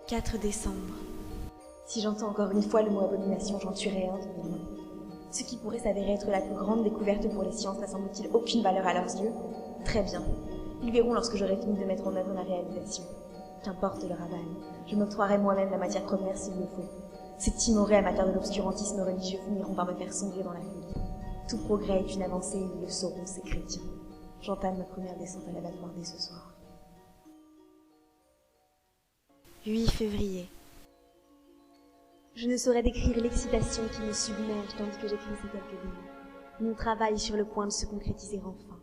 4 décembre. Si j'entends encore une fois le mot abomination, j'en tuerai un de mes mains. Ce qui pourrait s'avérer être la plus grande découverte pour les sciences n'a semble-t-il aucune valeur à leurs yeux? Très bien. Ils verront lorsque j'aurai fini de mettre en œuvre ma réalisation. Qu'importe leur aval, je m'octroierai moi-même la matière première s'il le faut. Ces timorés amateurs de l'obscurantisme religieux finiront par me faire sombrer dans la folie. Tout progrès est une avancée et ils le sauront, ces chrétiens. J'entame ma première descente à l'abattoir dès ce soir. 8 février. Je ne saurais décrire l'excitation qui me submerge tandis que j'écris ces quelques lignes. Mon travail est sur le point de se concrétiser enfin,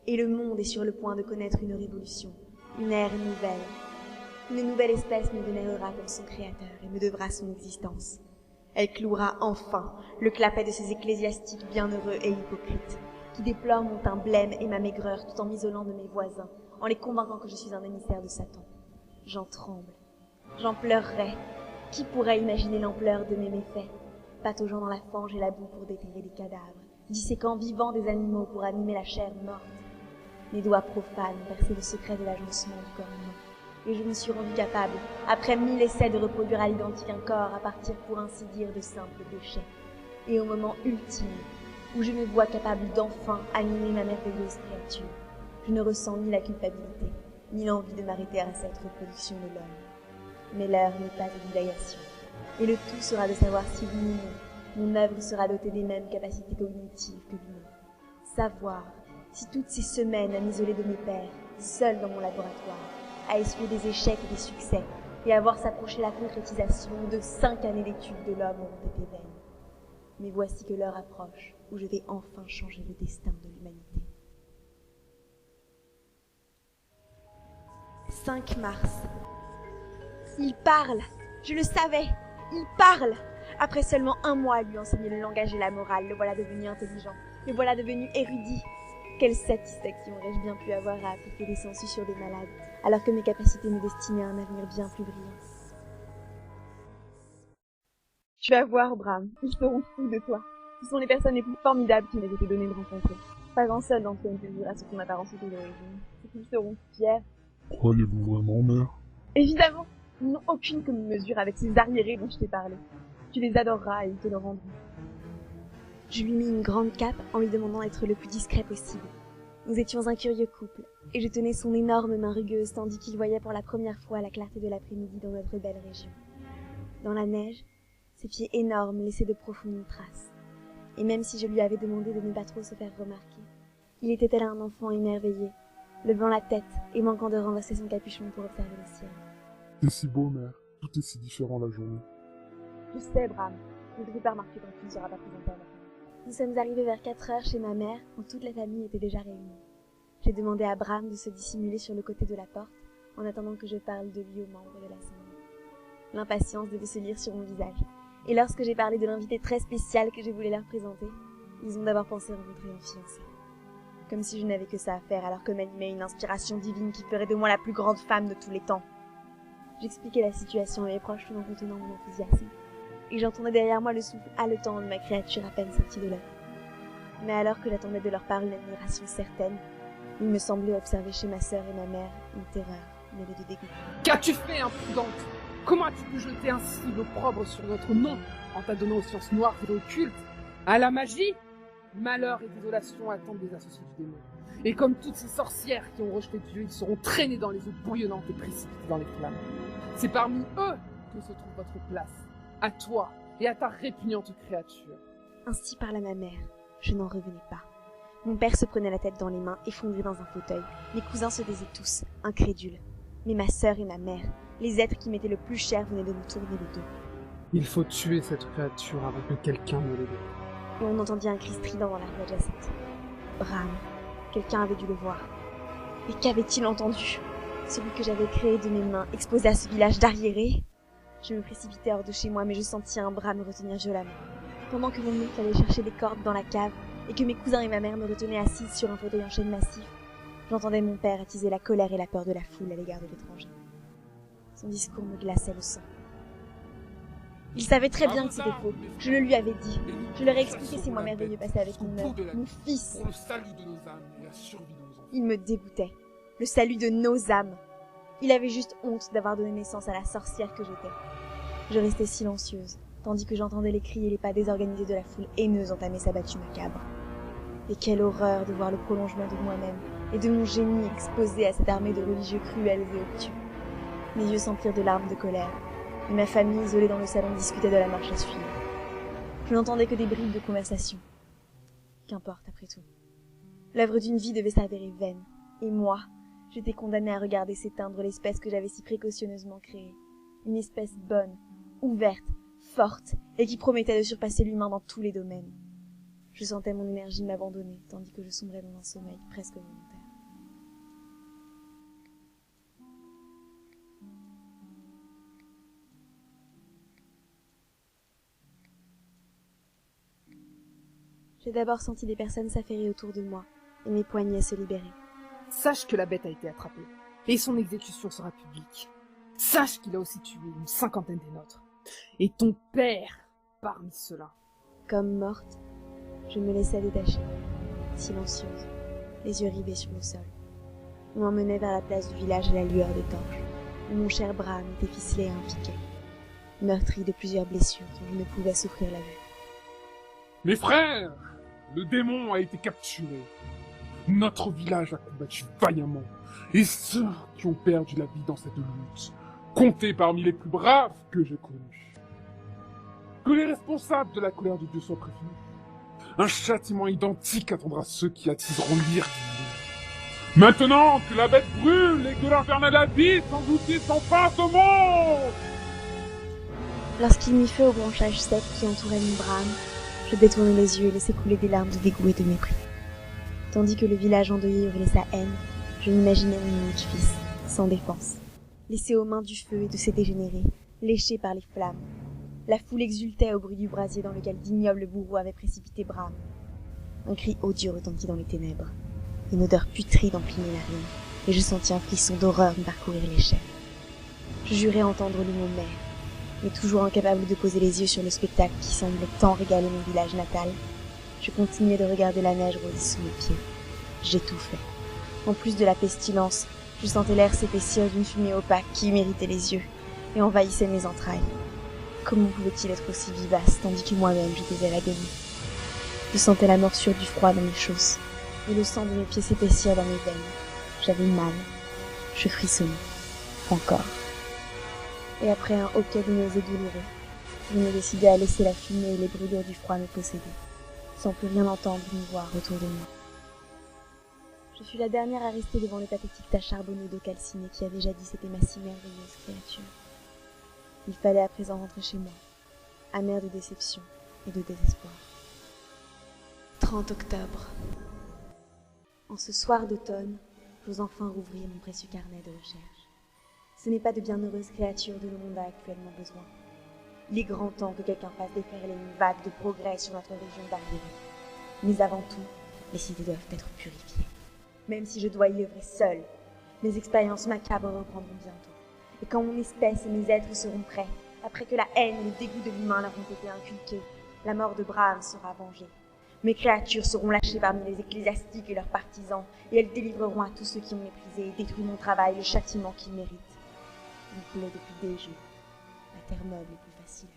et le monde est sur le point de connaître une révolution, une ère nouvelle. Une nouvelle espèce me vénérera comme son créateur et me devra son existence. Elle clouera enfin le clapet de ces ecclésiastiques bienheureux et hypocrites, qui déplorent mon teint blême et ma maigreur tout en m'isolant de mes voisins, en les convainquant que je suis un émissaire de Satan. J'en tremble. J'en pleurerai. Qui pourrait imaginer l'ampleur de mes méfaits? Pataugeant dans la fange et la boue pour déterrer des cadavres, disséquant vivants des animaux pour animer la chair morte. Mes doigts profanes perçaient le secret de l'agencement du corps humain, et je me suis rendu capable, après 1000 essais de reproduire à l'identique un corps à partir pour ainsi dire de simples déchets. Et au moment ultime, où je me vois capable d'enfin animer ma merveilleuse créature, je ne ressens ni la culpabilité, ni l'envie de m'arrêter à cette reproduction de l'homme. Mais l'heure n'est pas de divagation, et le tout sera de savoir si oui ou non, mon œuvre sera dotée des mêmes capacités cognitives que lui. Savoir si toutes ces semaines à m'isoler de mes pairs, seul dans mon laboratoire, à essuyer des échecs et des succès, et à voir s'approcher la concrétisation de 5 années d'études de l'homme auront été vaines. Mais voici que l'heure approche, où je vais enfin changer le destin de l'humanité. 5 mars. Il parle, je le savais, il parle. Après seulement 1 mois à lui enseigner le langage et la morale, le voilà devenu intelligent, le voilà devenu érudit. Quelle satisfaction aurais-je bien pu avoir à appliquer des sangsues sur des malades, alors que mes capacités me destinaient à un avenir bien plus brillant. Tu vas voir, Bram, ils seront fous de toi. Ce sont les personnes les plus formidables qui m'aient été données de rencontrer. Pas un seul d'entre eux ne te dira sur ton apparence et d'origine. C'est qu'ils seront fiers. Croyez-vous vraiment, mère? Évidemment, ils n'ont aucune commune mesure avec ces arriérés dont je t'ai parlé. Tu les adoreras et ils te le rendront. Je lui mis une grande cape en lui demandant d'être le plus discret possible. Nous étions un curieux couple, et je tenais son énorme main rugueuse tandis qu'il voyait pour la première fois la clarté de l'après-midi dans notre belle région. Dans la neige, ses pieds énormes laissaient de profondes traces. Et même si je lui avais demandé de ne pas trop se faire remarquer, il était tel un enfant émerveillé, levant la tête et manquant de renverser son capuchon pour observer le ciel. C'est si beau, mère. Tout est si différent la journée. Je sais, Bram. Je ne vais pas remarquer quand tu ne seras pas présenté à la fin. Nous sommes arrivés vers 4 heures chez ma mère, où toute la famille était déjà réunie. J'ai demandé à Bram de se dissimuler sur le côté de la porte, en attendant que je parle de lui aux membres de l'assemblée. L'impatience devait se lire sur mon visage, et lorsque j'ai parlé de l'invité très spécial que je voulais leur présenter, ils ont d'abord pensé rencontrer un fiancé. Comme si je n'avais que ça à faire, alors que m'animait une inspiration divine qui ferait de moi la plus grande femme de tous les temps. J'expliquais la situation à mes proches tout en contenant mon enthousiasme, et j'entendais derrière moi le souffle haletant de ma créature à peine sortie de l'œuf. Mais alors que j'attendais de leur part une admiration certaine, il me semblait observer chez ma sœur et ma mère une terreur mêlée de dégoût. Qu'as-tu fait, imprudente? Comment as-tu pu jeter ainsi l'opprobre sur notre nom en t'adonnant aux sciences noires et occultes? À la magie? Malheur et désolation attendent des associés du démon. Et comme toutes ces sorcières qui ont rejeté Dieu, ils seront traînés dans les eaux bouillonnantes et précipités dans les flammes. C'est parmi eux que se trouve votre place, à toi et à ta répugnante créature. Ainsi parla ma mère. Je n'en revenais pas. Mon père se prenait la tête dans les mains, effondré dans un fauteuil. Mes cousins se taisaient tous, incrédules. Mais ma sœur et ma mère, les êtres qui m'étaient le plus chers, venaient de nous tourner le dos. Il faut tuer cette créature avant que quelqu'un ne l'ait vu. Et on entendit un cri strident dans la rue adjacente. Bram, quelqu'un avait dû le voir. Et qu'avait-il entendu? Celui que j'avais créé de mes mains, exposé à ce village d'arriérés? Je me précipitai hors de chez moi, mais je sentis un bras me retenir violemment. Pendant que mon oncle allait chercher des cordes dans la cave, et que mes cousins et ma mère me retenaient assise sur un fauteuil en chêne massif, j'entendais mon père attiser la colère et la peur de la foule à l'égard de l'étranger. Son discours me glaçait le sang. Il savait très bien que c'était faux. Je le lui avais dit. Je leur ai expliqué ces mois merveilleux passés avec mon œuvre, mon fils. Pour le salut de nos âmes et la survie de nos enfants. Il me dégoûtait. Le salut de nos âmes. Il avait juste honte d'avoir donné naissance à la sorcière que j'étais. Je restais silencieuse, tandis que j'entendais les cris et les pas désorganisés de la foule haineuse entamer sa battue macabre. Et quelle horreur de voir le prolongement de moi-même et de mon génie exposé à cette armée de religieux cruels et obtus. Mes yeux s'emplirent de larmes de colère, et ma famille isolée dans le salon discutait de la marche à suivre. Je n'entendais que des bribes de conversation. Qu'importe, après tout. L'œuvre d'une vie devait s'avérer vaine, et moi, j'étais condamnée à regarder s'éteindre l'espèce que j'avais si précautionneusement créée. Une espèce bonne, ouverte, forte, et qui promettait de surpasser l'humain dans tous les domaines. Je sentais mon énergie m'abandonner, tandis que je sombrais dans un sommeil presque volontaire. J'ai d'abord senti des personnes s'affairer autour de moi, et mes poignets se libérer. Sache que la bête a été attrapée, et son exécution sera publique. Sache qu'il a aussi tué une 50aine des nôtres, et ton père parmi ceux-là. Comme morte, je me laissais détacher, silencieuse, les yeux rivés sur le sol. On m'emmenait vers la place du village à la lueur des torches, où mon cher Bram était ficelé à un piquet, meurtri de plusieurs blessures dont je ne pouvais souffrir la vue. Mes frères, le démon a été capturé. Notre village a combattu vaillamment, et ceux qui ont perdu la vie dans cette lutte comptaient parmi les plus braves que j'ai connus. Que les responsables de la colère de Dieu soient prévenus. Un châtiment identique attendra ceux qui attiseront l'ire du monde. Maintenant que la bête brûle et que l'infernal abysse engloutit sans fin ce monde! Lorsqu'il mit feu aux branchages secs qui entouraient mon Bram, je détournai les yeux et laissai couler des larmes de dégoût et de mépris. Tandis que le village endeuillé hurlait sa haine, je m'imaginais mon unique fils, sans défense, laissé aux mains du feu et de ses dégénérés, léché par les flammes. La foule exultait au bruit du brasier dans lequel d'ignobles bourreaux avaient précipité Bram. Un cri odieux retentit dans les ténèbres. Une odeur putride emplit mes narines, et je sentis un frisson d'horreur me parcourir les chairs. Je jurais entendre le mot mère, mais toujours incapable de poser les yeux sur le spectacle qui semblait tant régaler mon village natal, je continuais de regarder la neige rôdir sous mes pieds. J'étouffais. En plus de la pestilence, je sentais l'air s'épaissir d'une fumée opaque qui m'irritait les yeux et envahissait mes entrailles. Comment pouvait-il être aussi vivace tandis que moi-même j'étais à l'agonie? Je sentais la morsure du froid dans mes chausses et le sang de mes pieds s'épaissir dans mes veines. J'avais mal. Je frissonnais. Encore. Et après un hoquet de nausée douloureux, je me décidai à laisser la fumée et les brûlures du froid me posséder, sans plus rien entendre ni voir autour de moi. Je fus la dernière à rester devant le pathétique tas charbonneux d'eau calcinée qui avait jadis été ma si merveilleuse créature. Il fallait à présent rentrer chez moi, amer de déception et de désespoir. 30 octobre. En ce soir d'automne, j'ose enfin rouvrir mon précieux carnet de recherche. Ce n'est pas de bienheureuses créatures dont le monde a actuellement besoin. Il est grand temps que quelqu'un fasse déferler une vague de progrès sur notre région d'arrivée. Mais avant tout, les cités doivent être purifiées. Même si je dois y œuvrer seule, mes expériences macabres reprendront bientôt. Et quand mon espèce et mes êtres seront prêts, après que la haine et le dégoût de l'humain leur ont été inculqués, la mort de Bram sera vengée. Mes créatures seront lâchées parmi les ecclésiastiques et leurs partisans, et elles délivreront à tous ceux qui ont méprisé et détruit mon travail le châtiment qu'ils méritent. Il pleut depuis des jours. La terre meuble est plus facile.